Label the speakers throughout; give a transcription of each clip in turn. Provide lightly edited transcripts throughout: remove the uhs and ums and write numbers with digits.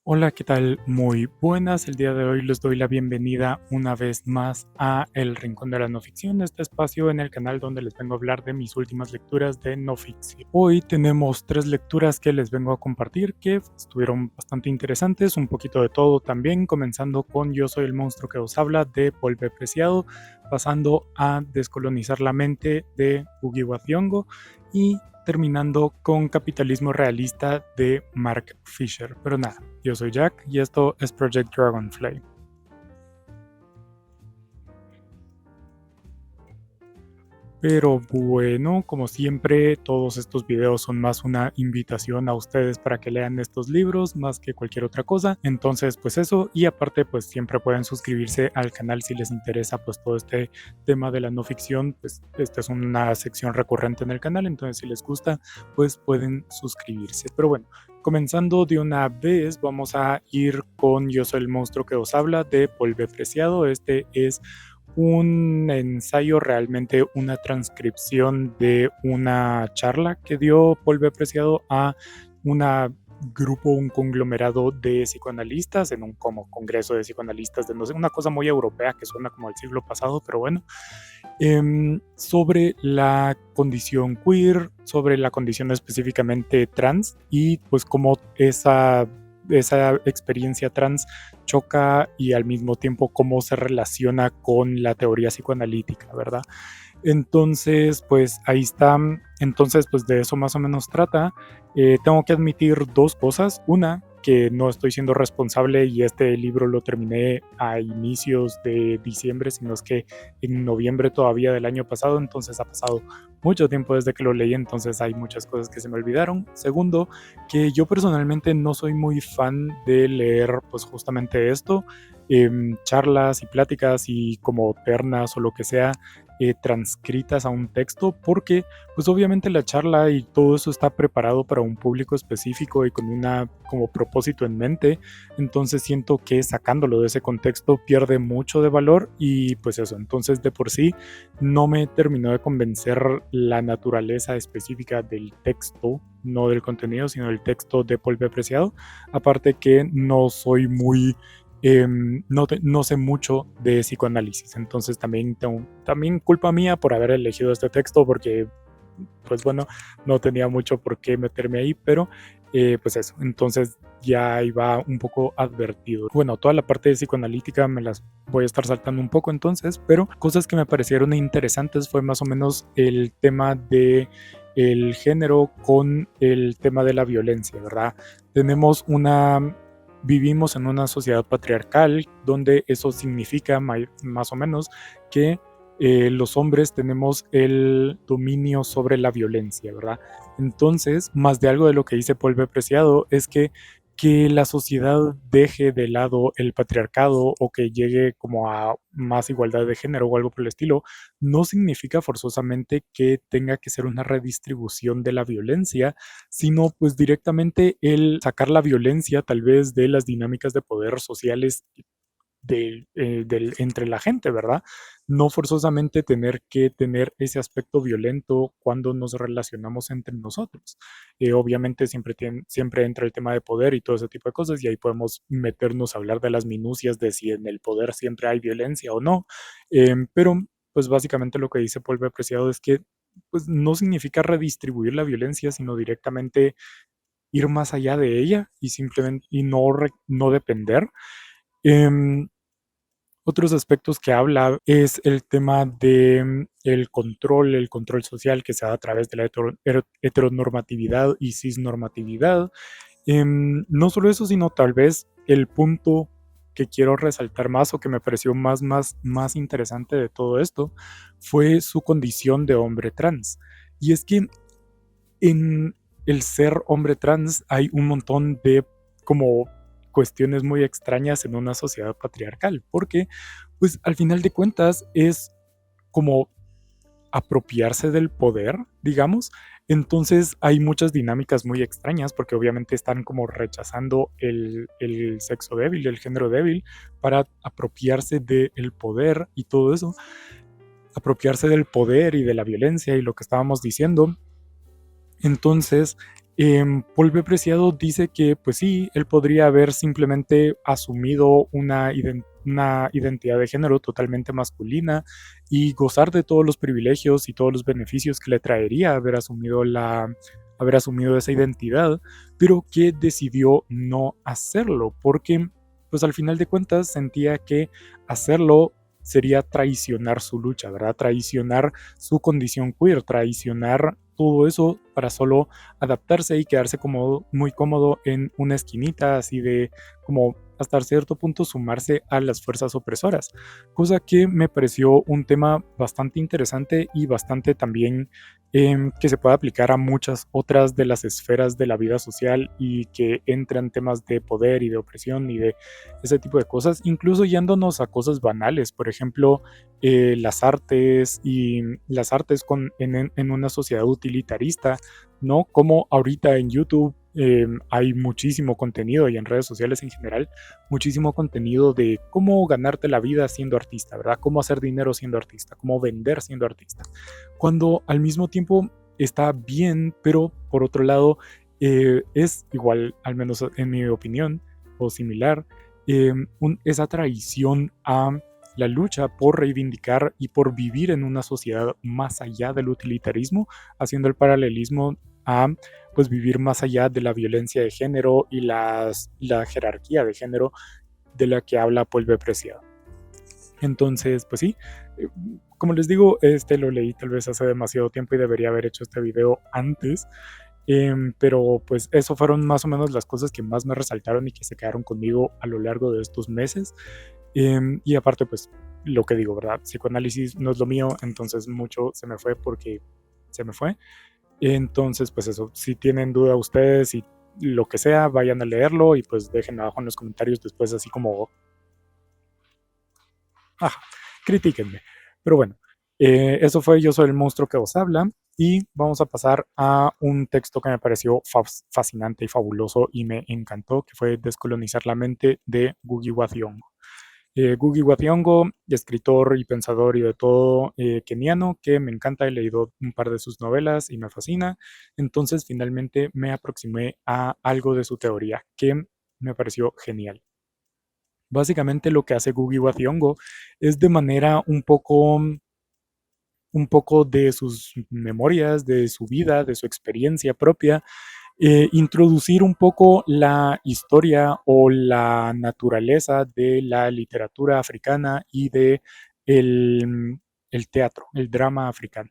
Speaker 1: Hola, ¿qué tal? Muy buenas. El día de hoy les doy la bienvenida una vez más a El Rincón de la No Ficción, este espacio en el canal donde les vengo a hablar de mis últimas lecturas de no ficción. Hoy tenemos 3 lecturas que les vengo a compartir que estuvieron bastante interesantes, un poquito de todo también, comenzando con Yo soy el monstruo que os habla de Paul B. Preciado, pasando a Descolonizar la mente de Hugo Thiongo y terminando con Capitalismo Realista de Mark Fisher. Pero nada, yo soy Jack y esto es Project Dragonfly. Pero bueno, como siempre, todos estos videos son más una invitación a ustedes para que lean estos libros más que cualquier otra cosa. Entonces, pues eso, y aparte, pues siempre pueden suscribirse al canal si les interesa pues todo este tema de la no ficción. Pues esta es una sección recurrente en el canal, entonces si les gusta, pues pueden suscribirse. Pero bueno, comenzando de una vez, vamos a ir con Yo soy el monstruo que os habla de Paul B. Preciado. Este es un ensayo, realmente una transcripción de una charla que dio Paul B. Preciado a una grupo, un conglomerado de psicoanalistas en un como congreso de psicoanalistas de no sé, una cosa muy europea que suena como al siglo pasado, pero bueno, sobre la condición queer, sobre la condición específicamente trans y pues cómo esa experiencia trans choca y al mismo tiempo cómo se relaciona con la teoría psicoanalítica, ¿verdad? Entonces, pues ahí está. Entonces, pues de eso más o menos trata. Tengo que admitir 2 cosas. Una, que no estoy siendo responsable y este libro lo terminé a inicios de diciembre, sino es que en noviembre todavía del año pasado, entonces ha pasado mucho tiempo desde que lo leí, entonces hay muchas cosas que se me olvidaron. Segundo, que yo personalmente no soy muy fan de leer pues justamente esto, charlas y pláticas y como ternas o lo que sea, transcritas a un texto, porque pues obviamente la charla y todo eso está preparado para un público específico y con una como propósito en mente, entonces siento que sacándolo de ese contexto pierde mucho de valor y pues eso, entonces de por sí no me terminó de convencer la naturaleza específica del texto, no del contenido, sino del texto de Paul B. Preciado, aparte que no soy muy no sé mucho de psicoanálisis, entonces también culpa mía por haber elegido este texto porque, pues bueno, no tenía mucho por qué meterme ahí, pero pues eso, entonces ya iba un poco advertido. Bueno, toda la parte de psicoanalítica me las voy a estar saltando un poco entonces, pero cosas que me parecieron interesantes fue más o menos el tema de el género con el tema de la violencia, ¿verdad? Tenemos una Vivimos en una sociedad patriarcal donde eso significa más o menos que los hombres tenemos el dominio sobre la violencia, ¿verdad? Entonces, más de algo de lo que dice Paul B. Preciado es que la sociedad deje de lado el patriarcado o que llegue como a más igualdad de género o algo por el estilo, no significa forzosamente que tenga que ser una redistribución de la violencia, sino pues directamente el sacar la violencia tal vez de las dinámicas de poder sociales entre la gente, ¿verdad? No forzosamente tener que tener ese aspecto violento cuando nos relacionamos entre nosotros. Obviamente siempre entra el tema de poder y todo ese tipo de cosas y ahí podemos meternos a hablar de las minucias de si en el poder siempre hay violencia o no. Pero pues básicamente lo que dice Paul B. Preciado es que pues no significa redistribuir la violencia, sino directamente ir más allá de ella y simplemente y no depender. Eh, Otros aspectos que habla es el tema de el control social que se da a través de la heteronormatividad y cisnormatividad. No solo eso, sino tal vez el punto que quiero resaltar más o que me pareció más interesante de todo esto fue su condición de hombre trans. Y es que en el ser hombre trans hay un montón de como cuestiones muy extrañas en una sociedad patriarcal, porque pues al final de cuentas es como apropiarse del poder, digamos. Entonces hay muchas dinámicas muy extrañas porque obviamente están como rechazando el sexo débil, el género débil, para apropiarse del poder y todo eso, apropiarse del poder y de la violencia y lo que estábamos diciendo. Entonces, Paul B. Preciado dice que, pues sí, él podría haber simplemente asumido una identidad de género totalmente masculina y gozar de todos los privilegios y todos los beneficios que le traería haber asumido esa identidad, pero que decidió no hacerlo, porque pues al final de cuentas sentía que hacerlo sería traicionar su lucha, ¿verdad? Traicionar su condición queer, traicionar todo eso para solo adaptarse y quedarse como muy cómodo en una esquinita, así de como hasta cierto punto sumarse a las fuerzas opresoras, cosa que me pareció un tema bastante interesante y bastante también que se puede aplicar a muchas otras de las esferas de la vida social y que entran temas de poder y de opresión y de ese tipo de cosas, incluso yéndonos a cosas banales, por ejemplo, las artes y las artes en una sociedad utilitarista, ¿no? Como ahorita en YouTube hay muchísimo contenido y en redes sociales en general, muchísimo contenido de cómo ganarte la vida siendo artista, ¿verdad? Cómo hacer dinero siendo artista, cómo vender siendo artista. Cuando al mismo tiempo está bien, pero por otro lado es igual, al menos en mi opinión, o similar, esa traición a la lucha por reivindicar y por vivir en una sociedad más allá del utilitarismo, haciendo el paralelismo a pues vivir más allá de la violencia de género y la jerarquía de género de la que habla Paul B. Preciado. Entonces, pues sí, eh, como les digo, este lo leí tal vez hace demasiado tiempo y debería haber hecho este video antes, pero pues eso fueron más o menos las cosas que más me resaltaron y que se quedaron conmigo a lo largo de estos meses. Y aparte, pues lo que digo, ¿verdad? Psicoanálisis no es lo mío, entonces mucho se me fue porque se me fue. Entonces, pues eso, si tienen duda ustedes y lo que sea, vayan a leerlo y pues dejen abajo en los comentarios después así como, ajá, critíquenme. Pero bueno, eso fue Yo soy el monstruo que os habla y vamos a pasar a un texto que me pareció fascinante y fabuloso y me encantó, que fue Descolonizar la mente de Ngugi wa Thiong'o. Ngugi wa Thiong'o, escritor y pensador y de todo keniano, que me encanta, he leído un par de sus novelas y me fascina. Entonces finalmente me aproximé a algo de su teoría que me pareció genial. Básicamente lo que hace Ngugi wa Thiong'o es de manera un poco de sus memorias, de su vida, de su experiencia propia, introducir un poco la historia o la naturaleza de la literatura africana y de el teatro, el drama africano.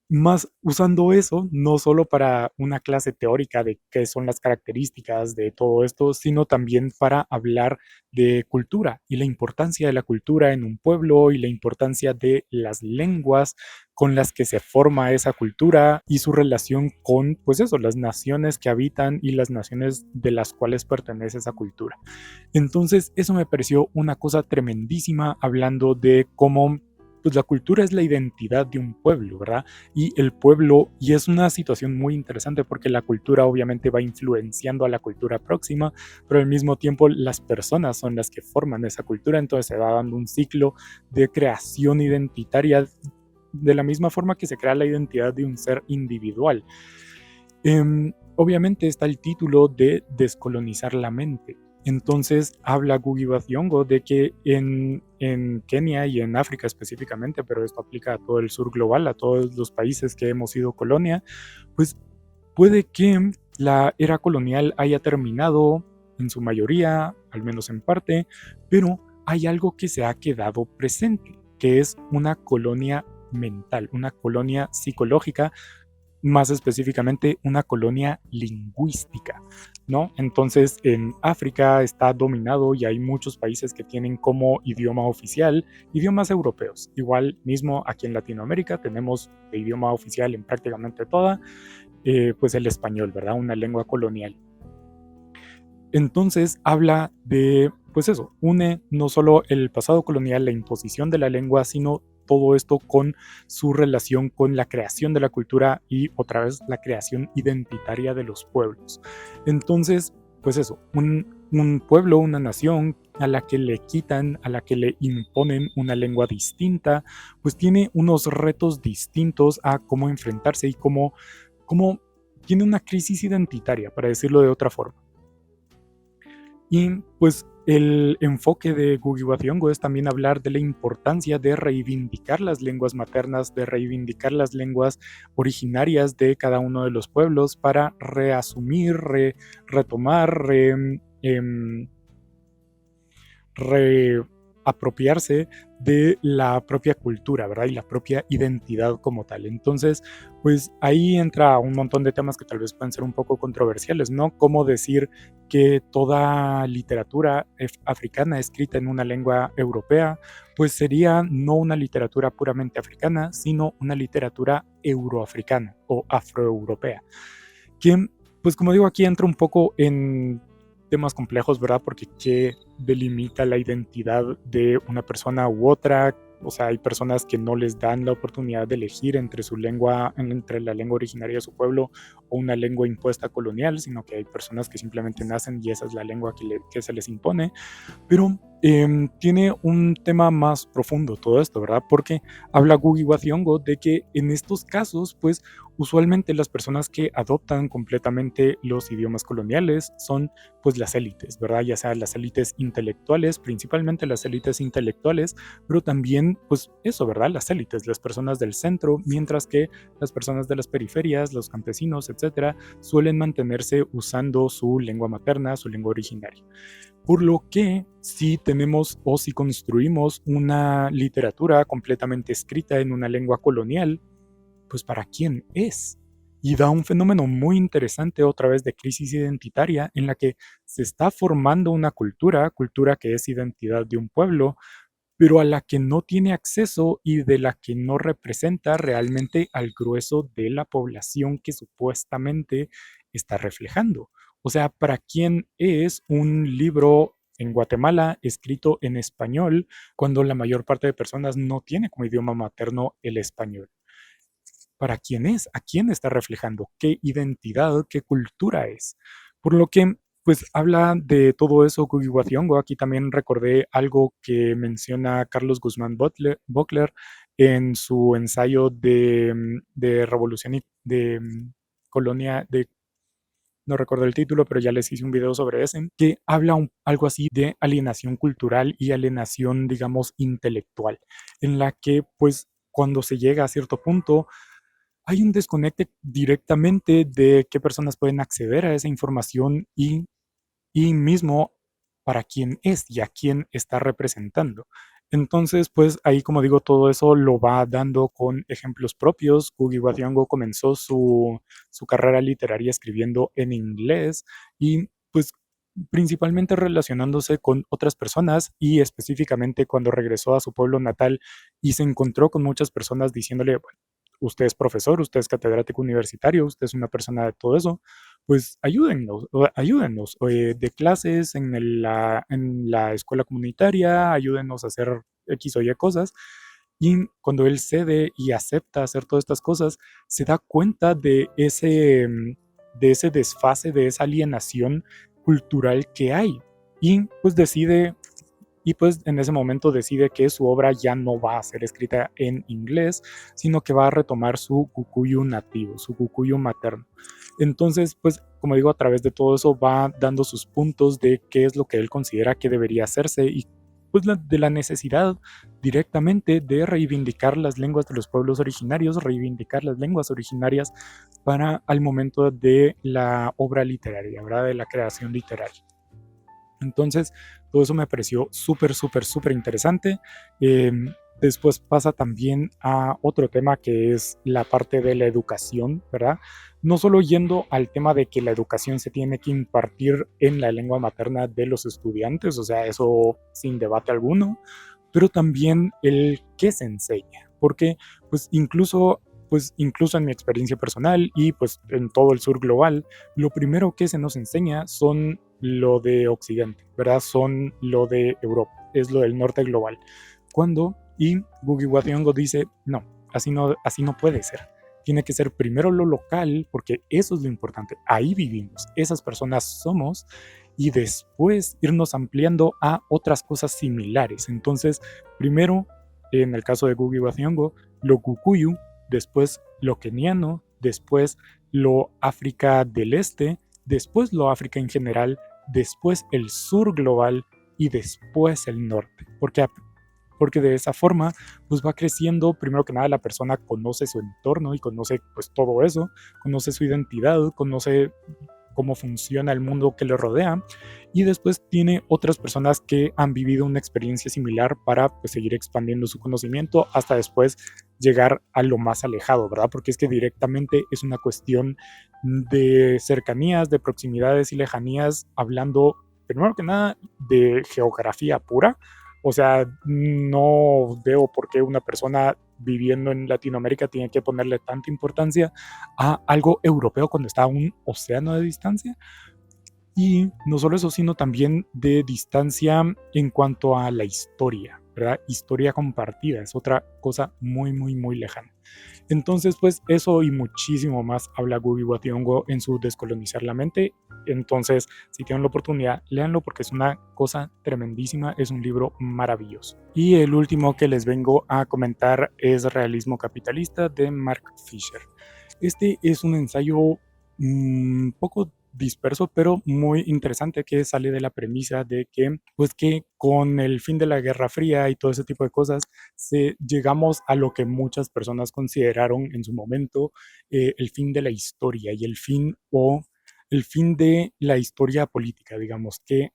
Speaker 1: Más usando eso, no solo para una clase teórica de qué son las características de todo esto, sino también para hablar de cultura y la importancia de la cultura en un pueblo y la importancia de las lenguas con las que se forma esa cultura y su relación con, pues eso, las naciones que habitan y las naciones de las cuales pertenece esa cultura. Entonces, eso me pareció una cosa tremendísima hablando de cómo pues la cultura es la identidad de un pueblo, ¿verdad? Y el pueblo, y es una situación muy interesante porque la cultura obviamente va influenciando a la cultura próxima, pero al mismo tiempo las personas son las que forman esa cultura, entonces se va dando un ciclo de creación identitaria de la misma forma que se crea la identidad de un ser individual. Obviamente está el título de Descolonizar la mente. Entonces habla Ngugi wa Thiong'o de que en Kenia y en África específicamente, pero esto aplica a todo el sur global, a todos los países que hemos sido colonia, pues puede que la era colonial haya terminado en su mayoría, al menos en parte, pero hay algo que se ha quedado presente, que es una colonia mental, una colonia psicológica, más específicamente una colonia lingüística, ¿no? Entonces en África está dominado y hay muchos países que tienen como idioma oficial idiomas europeos. Igual mismo aquí en Latinoamérica tenemos de idioma oficial en prácticamente toda, pues el español, ¿verdad? Una lengua colonial. Entonces habla de, pues eso, une no solo el pasado colonial, la imposición de la lengua, sino todo esto con su relación con la creación de la cultura y otra vez la creación identitaria de los pueblos. Entonces, pues eso, un pueblo, una nación a la que le quitan, a la que le imponen una lengua distinta, pues tiene unos retos distintos a cómo enfrentarse y cómo tiene una crisis identitaria, para decirlo de otra forma. Y pues el enfoque de Ngugi wa Thiong'o es también hablar de la importancia de reivindicar las lenguas maternas, de reivindicar las lenguas originarias de cada uno de los pueblos para reasumir, retomar, reapropiarse de la propia cultura, ¿verdad? Y la propia identidad como tal. Entonces, pues ahí entra un montón de temas que tal vez pueden ser un poco controversiales, ¿no? Como decir que toda literatura africana escrita en una lengua europea, pues sería no una literatura puramente africana, sino una literatura euroafricana o afroeuropea. Que, pues como digo, aquí entra un poco en temas complejos, ¿verdad? Porque ¿qué delimita la identidad de una persona u otra? O sea, hay personas que no les dan la oportunidad de elegir entre su lengua, entre la lengua originaria de su pueblo o una lengua impuesta colonial, sino que hay personas que simplemente nacen y esa es la lengua que se les impone. Pero tiene un tema más profundo todo esto, ¿verdad? Porque habla Ngugi wa Thiong'o de que en estos casos, pues usualmente las personas que adoptan completamente los idiomas coloniales son pues las élites, ¿verdad? Ya sea las élites intelectuales, principalmente las élites intelectuales, pero también pues eso, ¿verdad? Las élites, las personas del centro, mientras que las personas de las periferias, los campesinos, etcétera, suelen mantenerse usando su lengua materna, su lengua originaria. Por lo que si tenemos o si construimos una literatura completamente escrita en una lengua colonial, pues ¿para quién es? Y da un fenómeno muy interesante otra vez de crisis identitaria en la que se está formando una cultura que es identidad de un pueblo, pero a la que no tiene acceso y de la que no representa realmente al grueso de la población que supuestamente está reflejando. O sea, ¿para quién es un libro en Guatemala escrito en español cuando la mayor parte de personas no tiene como idioma materno el español? ¿Para quién es? ¿A quién está reflejando? ¿Qué identidad, qué cultura es? Por lo que, pues, habla de todo eso Ngugi wa Thiong'o. Aquí también recordé algo que menciona Carlos Guzmán Bockler en su ensayo de Revolución y de Colonia, no recuerdo el título, pero ya les hice un video sobre ese, que habla algo así de alienación cultural y alienación, digamos, intelectual, en la que, pues, cuando se llega a cierto punto, hay un desconecte directamente de qué personas pueden acceder a esa información y mismo para quién es y a quién está representando. Entonces, pues ahí, como digo, todo eso lo va dando con ejemplos propios. Ngugi wa Thiong'o comenzó su carrera literaria escribiendo en inglés y pues principalmente relacionándose con otras personas y específicamente cuando regresó a su pueblo natal y se encontró con muchas personas diciéndole, bueno, usted es profesor, usted es catedrático universitario, usted es una persona de todo eso, pues ayúdennos de clases en la escuela comunitaria, ayúdennos a hacer X o Y cosas. Y cuando él cede y acepta hacer todas estas cosas, se da cuenta de ese desfase, de esa alienación cultural que hay. Y pues en ese momento decide que su obra ya no va a ser escrita en inglés, sino que va a retomar su Kikuyu nativo, su Kikuyu materno. Entonces, pues, como digo, a través de todo eso va dando sus puntos de qué es lo que él considera que debería hacerse y pues de la necesidad directamente de reivindicar las lenguas de los pueblos originarios, reivindicar las lenguas originarias para al momento de la obra literaria, ¿verdad? De la creación literaria. Entonces, todo eso me pareció súper interesante. Eh, Después pasa también a otro tema que es la parte de la educación, ¿verdad? No solo yendo al tema de que la educación se tiene que impartir en la lengua materna de los estudiantes, o sea, eso sin debate alguno, pero también el qué se enseña, porque pues incluso en mi experiencia personal y pues en todo el sur global, lo primero que se nos enseña son lo de Occidente, ¿verdad? Son lo de Europa, es lo del norte global. Y Ngugi wa Thiong'o dice, no, así no puede ser. Tiene que ser primero lo local, porque eso es lo importante. Ahí vivimos, esas personas somos, y después irnos ampliando a otras cosas similares. Entonces, primero, en el caso de Ngugi wa Thiong'o, lo Kikuyu, después lo keniano, después lo África del Este, después lo África en general, después el sur global y después el norte. Porque de esa forma pues va creciendo. Primero que nada, la persona conoce su entorno y conoce pues todo eso, conoce su identidad, conoce cómo funciona el mundo que le rodea, y después tiene otras personas que han vivido una experiencia similar para pues seguir expandiendo su conocimiento hasta después llegar a lo más alejado, ¿verdad? Porque es que directamente es una cuestión de cercanías, de proximidades y lejanías, hablando primero que nada de geografía pura. O sea, no veo por qué una persona viviendo en Latinoamérica tiene que ponerle tanta importancia a algo europeo cuando está a un océano de distancia. Y no solo eso, sino también de distancia en cuanto a la historia, ¿verdad? Historia compartida es otra cosa muy, muy, muy lejana. Entonces, pues eso y muchísimo más habla Ngugi wa Thiong'o en su Descolonizar la mente. Entonces, si tienen la oportunidad, léanlo porque es una cosa tremendísima, es un libro maravilloso. Y el último que les vengo a comentar es Realismo Capitalista de Mark Fisher. Este es un ensayo un poco disperso, pero muy interesante, que sale de la premisa de que, pues que con el fin de la Guerra Fría y todo ese tipo de cosas, llegamos a lo que muchas personas consideraron en su momento el fin de la historia y el fin de la historia política, digamos, que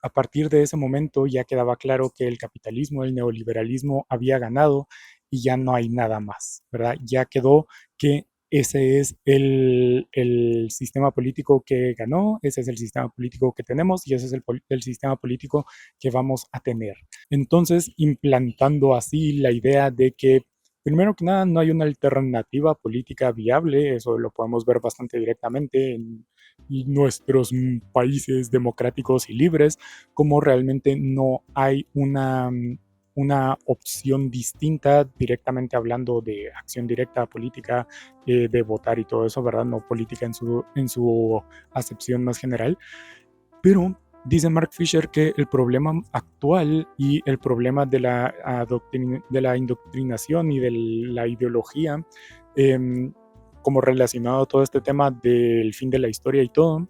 Speaker 1: a partir de ese momento ya quedaba claro que el capitalismo, el neoliberalismo había ganado y ya no hay nada más, ¿verdad? Ya quedó que ese es el sistema político que ganó, ese es el sistema político que tenemos y ese es el sistema político que vamos a tener. Entonces, implantando así la idea de que, primero que nada, no hay una alternativa política viable, eso lo podemos ver bastante directamente en nuestros países democráticos y libres, como realmente no hay una opción distinta, directamente hablando de acción directa, política, de votar y todo eso, ¿verdad? No política en su acepción más general. Pero dice Mark Fisher que el problema actual y el problema de la indoctrinación y de la ideología, como relacionado a todo este tema del fin de la historia y todo,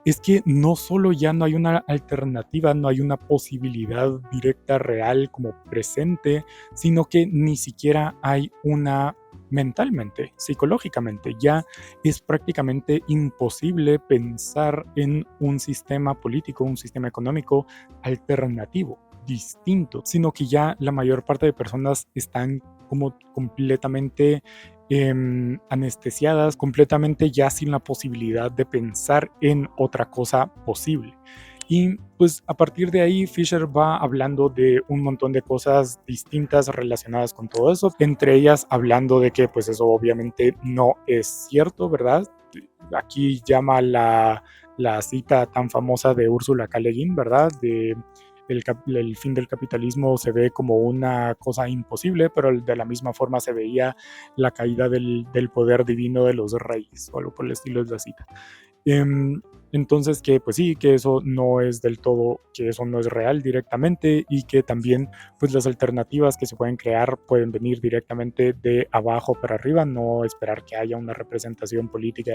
Speaker 1: es que no solo ya no hay una alternativa, no hay una posibilidad directa, real, como presente, sino que ni siquiera hay una mentalmente, psicológicamente. Ya es prácticamente imposible pensar en un sistema político, un sistema económico alternativo, distinto, sino que ya la mayor parte de personas están como completamente anestesiadas, completamente ya sin la posibilidad de pensar en otra cosa posible. Y pues a partir de ahí Fisher va hablando de un montón de cosas distintas relacionadas con todo eso, entre ellas hablando de que pues eso obviamente no es cierto, ¿verdad? Aquí llama la cita tan famosa de Úrsula K. Le Guin, ¿verdad? El fin del capitalismo se ve como una cosa imposible, pero de la misma forma se veía la caída del poder divino de los reyes, o algo por el estilo de la cita. Entonces que pues sí, que eso no es del todo, que eso no es real directamente, y que también pues las alternativas que se pueden crear pueden venir directamente de abajo para arriba, no esperar que haya una representación política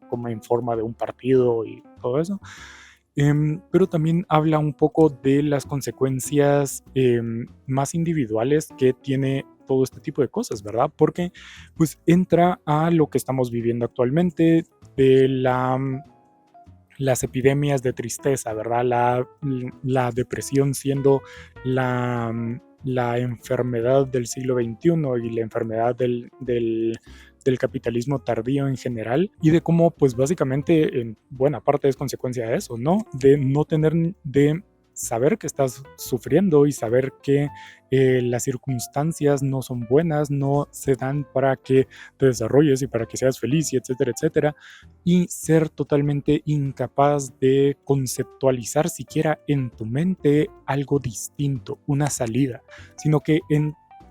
Speaker 1: como en forma de un partido y todo eso. Pero también habla un poco de las consecuencias más individuales que tiene todo este tipo de cosas, ¿verdad? Porque pues entra a lo que estamos viviendo actualmente, de las epidemias de tristeza, ¿verdad? La depresión siendo la enfermedad del siglo XXI y la enfermedad del capitalismo tardío en general, y de cómo pues básicamente en buena parte es consecuencia de eso, ¿no? De no tener, de saber que estás sufriendo y saber que las circunstancias no son buenas, no se dan para que te desarrolles y para que seas feliz y etcétera, etcétera, y ser totalmente incapaz de conceptualizar siquiera en tu mente algo distinto, una salida, sino que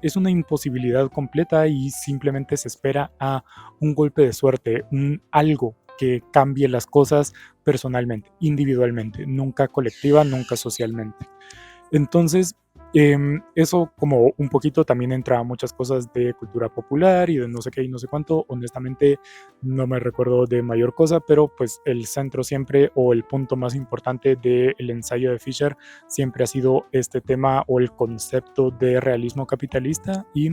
Speaker 1: es una imposibilidad completa y simplemente se espera a un golpe de suerte, algo que cambie las cosas personalmente, individualmente, nunca colectiva, nunca socialmente. Entonces, Eso como un poquito también entra a muchas cosas de cultura popular y de no sé qué y no sé cuánto. Honestamente no me recuerdo de mayor cosa, pero pues el centro siempre o el punto más importante del ensayo de Fisher siempre ha sido este tema o el concepto de realismo capitalista y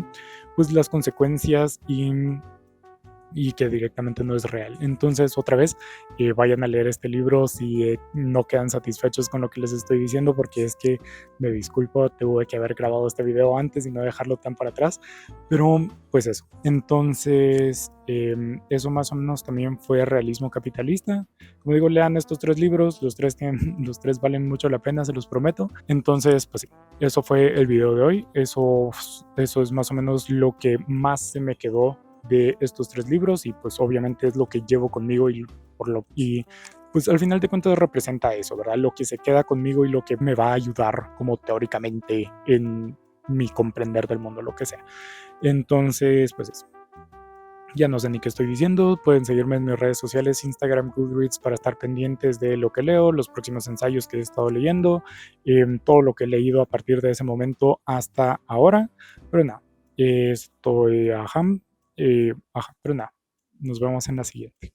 Speaker 1: pues las consecuencias y que directamente no es real. Entonces, otra vez, vayan a leer este libro si no quedan satisfechos con lo que les estoy diciendo, porque es que me disculpo, tuve que haber grabado este video antes y no dejarlo tan para atrás, pero pues eso. Entonces, eso más o menos también fue realismo capitalista. Como digo, lean estos 3 libros, los tres valen mucho la pena, se los prometo. Entonces, pues sí, eso fue el video de hoy. Eso es más o menos lo que más se me quedó de estos 3 libros y pues obviamente es lo que llevo conmigo y pues al final de cuentas representa eso, ¿verdad? Lo que se queda conmigo y lo que me va a ayudar como teóricamente en mi comprender del mundo, lo que sea. Entonces, pues eso. Ya no sé ni qué estoy diciendo, pueden seguirme en mis redes sociales, Instagram, Goodreads, para estar pendientes de lo que leo, los próximos ensayos que he estado leyendo, todo lo que he leído a partir de ese momento hasta ahora. Pero nada, estoy pero nada, nos vemos en la siguiente.